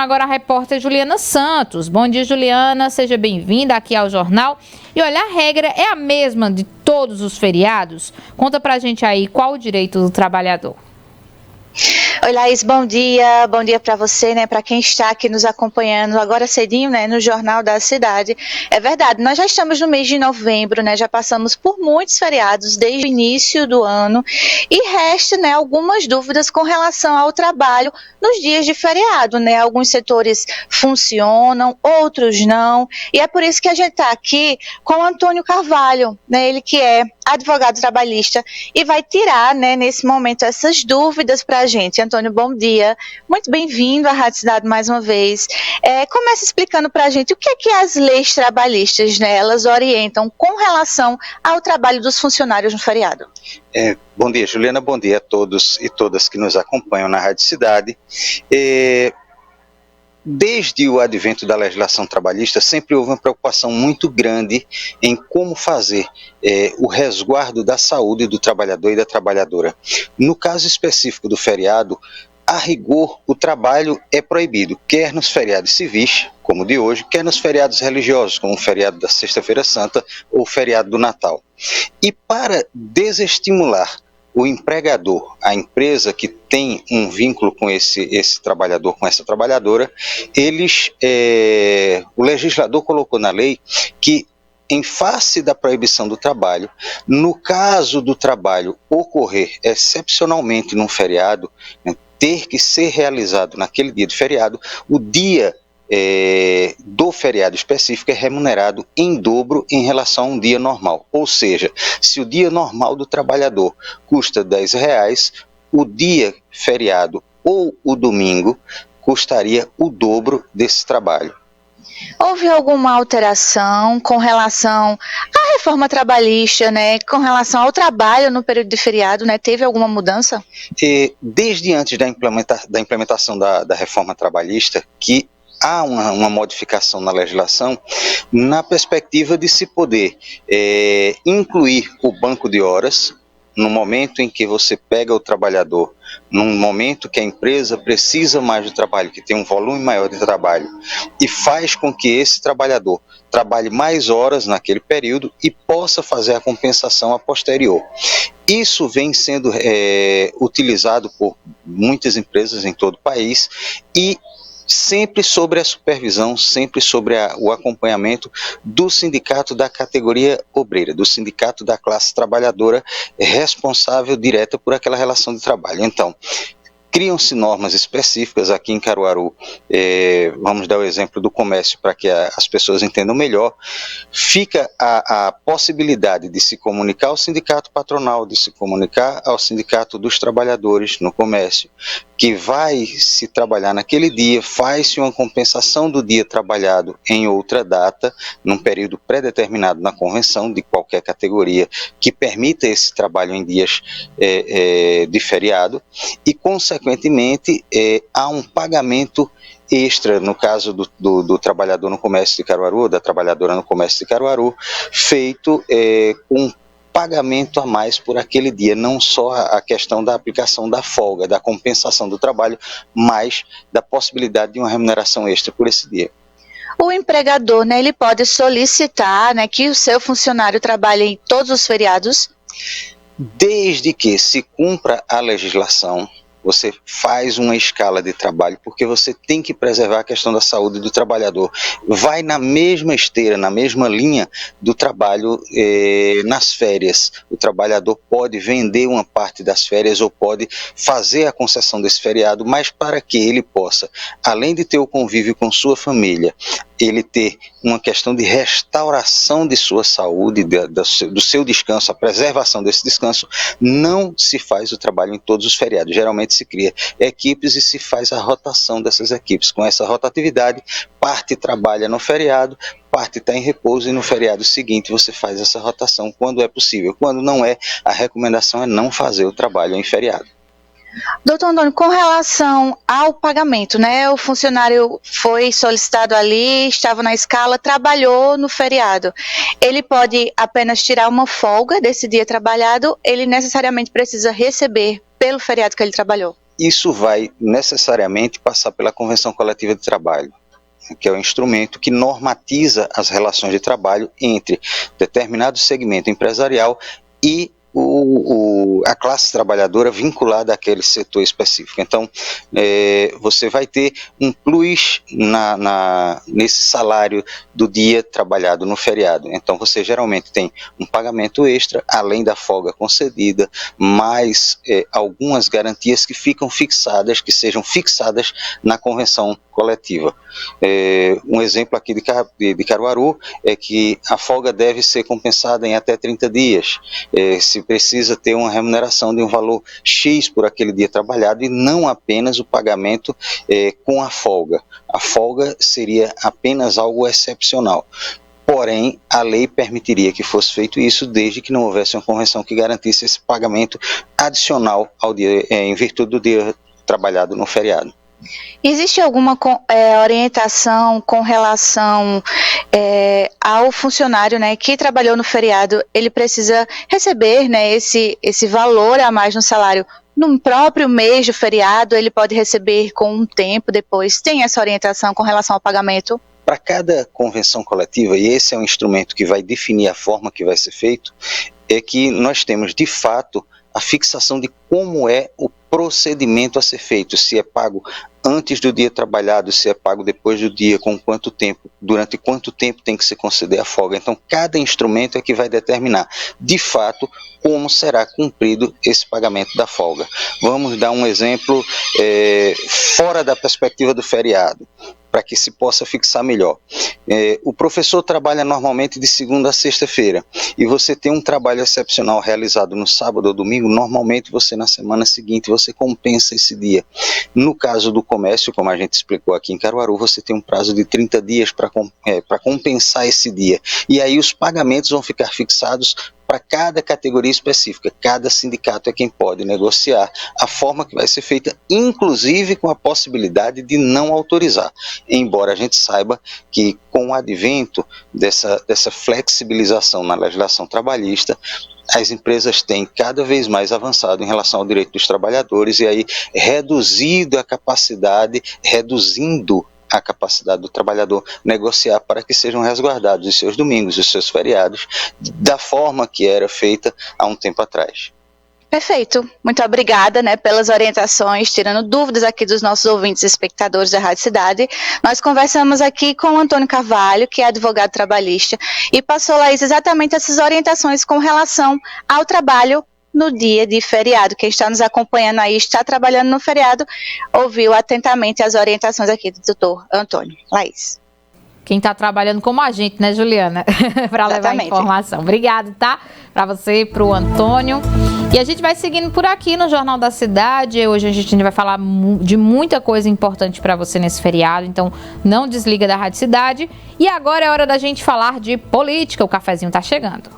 chamar agora a repórter Juliana Santos. Bom dia, Juliana, seja bem-vinda aqui ao Jornal. E olha, a regra é a mesma de todos os feriados? Conta pra gente aí qual o direito do trabalhador. Oi, Laís, bom dia para você, né, para quem está aqui nos acompanhando agora cedinho, né, no Jornal da Cidade. É verdade, nós já estamos no mês de novembro, né, já passamos por muitos feriados desde o início do ano e resta, né, algumas dúvidas com relação ao trabalho nos dias de feriado, né, alguns setores funcionam, outros não, e é por isso que a gente está aqui com o Antônio Carvalho, né, ele que é advogado trabalhista e vai tirar, né, nesse momento essas dúvidas para a gente. Antônio, bom dia, muito bem-vindo à Rádio Cidade mais uma vez. Começa explicando para a gente o que é que as leis trabalhistas, né, elas orientam com relação ao trabalho dos funcionários no feriado. Bom dia, Juliana, bom dia a todos e todas que nos acompanham na Rádio Cidade. Desde o advento da legislação trabalhista, sempre houve uma preocupação muito grande em como fazer o resguardo da saúde do trabalhador e da trabalhadora. No caso específico do feriado, a rigor, o trabalho é proibido, quer nos feriados civis, como o de hoje, quer nos feriados religiosos, como o feriado da Sexta-feira Santa ou o feriado do Natal. E para desestimular o empregador, a empresa que tem um vínculo com esse trabalhador, com essa trabalhadora, o legislador colocou na lei que, em face da proibição do trabalho, no caso do trabalho ocorrer excepcionalmente num feriado, né, ter que ser realizado naquele dia de feriado, o dia do feriado específico é remunerado em dobro em relação a um dia normal. Ou seja, se o dia normal do trabalhador custa R$10, o dia feriado ou o domingo custaria o dobro desse trabalho. Houve alguma alteração com relação à reforma trabalhista, né, com relação ao trabalho no período de feriado, né, teve alguma mudança? Desde antes da implementação da reforma trabalhista, que há uma modificação na legislação na perspectiva de se poder incluir o banco de horas no momento em que você pega o trabalhador, num momento que a empresa precisa mais do trabalho, que tem um volume maior de trabalho, e faz com que esse trabalhador trabalhe mais horas naquele período e possa fazer a compensação a posterior. Isso vem sendo utilizado por muitas empresas em todo o país e sempre sobre a supervisão, sempre sobre o acompanhamento do sindicato da categoria obreira, do sindicato da classe trabalhadora responsável direta por aquela relação de trabalho. Então, criam-se normas específicas aqui em Caruaru, vamos dar o exemplo do comércio para que as pessoas entendam melhor. Fica a possibilidade de se comunicar ao sindicato patronal, de se comunicar ao sindicato dos trabalhadores no comércio, que vai se trabalhar naquele dia, faz-se uma compensação do dia trabalhado em outra data, num período pré-determinado na convenção de qualquer categoria que permita esse trabalho em dias de feriado e, consequentemente, há um pagamento extra, no caso do trabalhador no comércio de Caruaru, da trabalhadora no comércio de Caruaru, feito com pagamento a mais por aquele dia, não só a questão da aplicação da folga, da compensação do trabalho, mas da possibilidade de uma remuneração extra por esse dia. O empregador, né, ele pode solicitar, né, que o seu funcionário trabalhe em todos os feriados? Desde que se cumpra a legislação, você faz uma escala de trabalho, porque você tem que preservar a questão da saúde do trabalhador. Vai na mesma esteira, na mesma linha do trabalho nas férias. O trabalhador pode vender uma parte das férias ou pode fazer a concessão desse feriado, mas para que ele possa, além de ter o convívio com sua família, ele ter uma questão de restauração de sua saúde, do seu descanso, a preservação desse descanso, não se faz o trabalho em todos os feriados. Geralmente se cria equipes e se faz a rotação dessas equipes. Com essa rotatividade, parte trabalha no feriado, parte está em repouso e no feriado seguinte você faz essa rotação quando é possível. Quando não é, a recomendação é não fazer o trabalho em feriado. Doutor Antônio, com relação ao pagamento, né? O funcionário foi solicitado ali, estava na escala, trabalhou no feriado. Ele pode apenas tirar uma folga desse dia trabalhado, ele necessariamente precisa receber pelo feriado que ele trabalhou? isso vai necessariamente passar pela Convenção Coletiva de Trabalho, que é o instrumento que normatiza as relações de trabalho entre determinado segmento empresarial e a classe trabalhadora vinculada àquele setor específico. Então, você vai ter um plus nesse salário do dia trabalhado no feriado. Então, você geralmente tem um pagamento extra, além da folga concedida, mais algumas garantias que ficam fixadas, que sejam fixadas na convenção coletiva. Um exemplo aqui de Caruaru é que a folga deve ser compensada em até 30 dias. Se precisa ter uma remuneração de um valor X por aquele dia trabalhado e não apenas o pagamento com a folga. A folga seria apenas algo excepcional. Porém, a lei permitiria que fosse feito isso desde que não houvesse uma convenção que garantisse esse pagamento adicional ao dia, em virtude do dia trabalhado no feriado. Existe alguma orientação com relação ao funcionário, né, que trabalhou no feriado? Ele precisa receber, né, esse valor a mais no salário no próprio mês do feriado? Ele pode receber com um tempo depois? Tem essa orientação com relação ao pagamento? Para cada convenção coletiva, e esse é um instrumento que vai definir a forma que vai ser feito, é que nós temos de fato a fixação de como é o procedimento a ser feito, se é pago antes do dia trabalhado, se é pago depois do dia, com quanto tempo, durante quanto tempo tem que se conceder a folga. Então, cada instrumento é que vai determinar, de fato, como será cumprido esse pagamento da folga. Vamos dar um exemplo fora da perspectiva do feriado, para que se possa fixar melhor. O professor trabalha normalmente de segunda a sexta-feira, e você tem um trabalho excepcional realizado no sábado ou domingo, normalmente você na semana seguinte você compensa esse dia. No caso do comércio, como a gente explicou aqui em Caruaru, você tem um prazo de 30 dias para compensar esse dia, e aí os pagamentos vão ficar fixados para cada categoria específica. Cada sindicato é quem pode negociar a forma que vai ser feita, inclusive com a possibilidade de não autorizar, embora a gente saiba que com o advento dessa flexibilização na legislação trabalhista, as empresas têm cada vez mais avançado em relação ao direito dos trabalhadores, e aí reduzindo a capacidade do trabalhador negociar para que sejam resguardados os seus domingos, os seus feriados, da forma que era feita há um tempo atrás. Perfeito, muito obrigada, né, pelas orientações, tirando dúvidas aqui dos nossos ouvintes e espectadores da Rádio Cidade. Nós conversamos aqui com o Antônio Carvalho, que é advogado trabalhista, e passou, Laís, exatamente essas orientações com relação ao trabalho no dia de feriado. Quem está nos acompanhando aí, está trabalhando no feriado, ouviu atentamente as orientações aqui do doutor Antônio. Laís. Quem está trabalhando como a gente, né, Juliana? Para levar informação. Obrigada, tá? Para você, para o Antônio. E a gente vai seguindo por aqui no Jornal da Cidade. Hoje a gente vai falar de muita coisa importante para você nesse feriado. Então, não desliga da Rádio Cidade. E agora é hora da gente falar de política. O cafezinho está chegando.